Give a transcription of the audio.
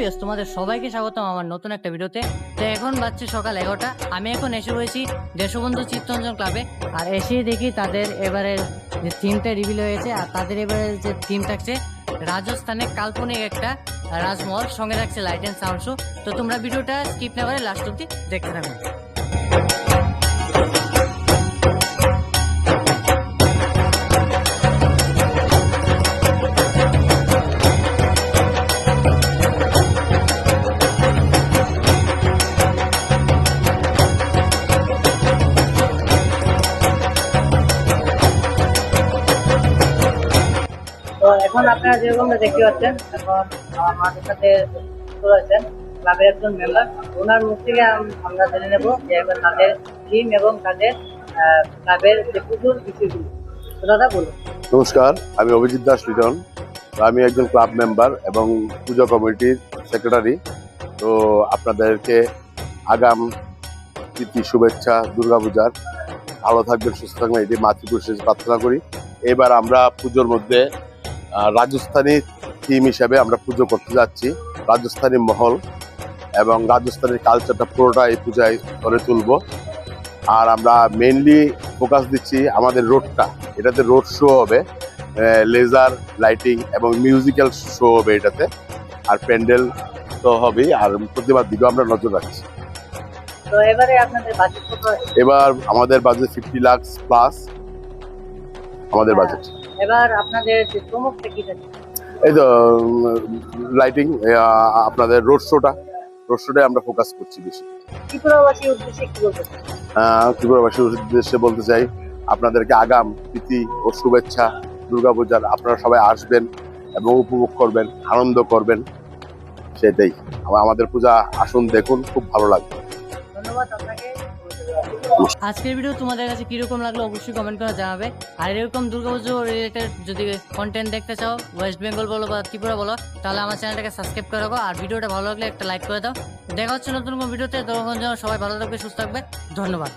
Viewers, তোমাদের সবাইকে স্বাগতম আমার নতুন একটা ভিডিওতে। তো এখন বাজছে সকাল 11টা। আমি এখন এসে রয়েছি দেশবন্ধু চিত্তরঞ্জন ক্লাবে। আর এসে দেখি তাদের এবারের যে থিমটা রিভিল হয়েছে, আর তাদের এবারে যে থিম থাকছে রাজস্থানে কাল্পনিক একটা রাজমহল, সঙ্গে থাকছে লাইট অ্যান্ড সাউন্ড শো। তো তোমরা ভিডিওটা স্কিপ না করে লাস্ট অব্দি দেখতে থাকো। তো এখন আপনারা যেরকম দেখতে পাচ্ছেন, এখন আমার মাঝে সাথে রয়েছেন ক্লাবের একজন মেম্বার। ওনার মুখ থেকে আমরা জেনে নেব যে এখন তাদের টিম এবং তাদের ক্লাবের যে পুজোর বিষয়গুলো। তো দাদা বলুন। নমস্কার, আমি অভিজিৎ দাস লিটন। আমি একজন ক্লাব মেম্বার এবং পুজো কমিটির সেক্রেটারি। তো আপনাদেরকে আগাম প্রীতি শুভেচ্ছা দুর্গাপূজার। ভালো থাকবেন, সুস্থ থাকবেন, এটি মাতৃপুরুষের প্রার্থনা করি। এবার আমরা পুজোর মধ্যে রাজস্থানী থিম হিসাবে আমরা পুজো করতে যাচ্ছি। রাজস্থানী মহল এবং রাজস্থানের কালচারটা পুরোটা এই পূজায় করে তুলব। আর আমরা মেইনলি ফোকাস দিচ্ছি আমাদের রোডটা, এটাতে রোড শো হবে, লেজার লাইটিং এবং মিউজিক্যাল শো হবে এটাতে, আর প্যান্ডেল তো হবেই, আর প্রতিবার দিকে আমরা নজর রাখছি। তো এবারে আপনাদের বাজেট কত? এবার আমাদের বাজেট 50 লাখ প্লাস আমাদের বাজেট। এবার আপনাদের যে প্রমুখটা কি থাকছে? এই তো লাইটিং, আপনাদের রোড শোটাই আমরা ফোকাস করছি বেশি। ত্রিপুরাবাসীর উদ্দেশ্যে কি বলতে চান? ত্রিপুরাবাসীর উদ্দেশ্যে বলতে চাই, আপনাদেরকে আগাম প্রীতি ও শুভেচ্ছা দুর্গাপূজার। আপনারা সবাই আসবেন এবং উপভোগ করবেন, আনন্দ করবেন, সেটাই। আমাদের পূজা আসুন, দেখুন, খুব ভালো লাগবে। ধন্যবাদ আপনাকে। আজকের ভিডিও তোমাদের কাছে কিরকম লাগলো অবশ্যই কমেন্ট করে জানাবে। আর এরকম দুর্গাপুজো রিলেটেড যদি কন্টেন্ট দেখতে চাও, ওয়েস্ট বেঙ্গল বলো বা ত্রিপুরা বলো, তাহলে আমার চ্যানেলটাকে সাবস্ক্রাইব করে রাখো। আর ভিডিওটা ভালো লাগলে একটা লাইক করে দাও। দেখা হচ্ছে নতুন কোনো ভিডিওতে। তখন যেন সবাই ভালো থাকবে, সুস্থ থাকবে। ধন্যবাদ।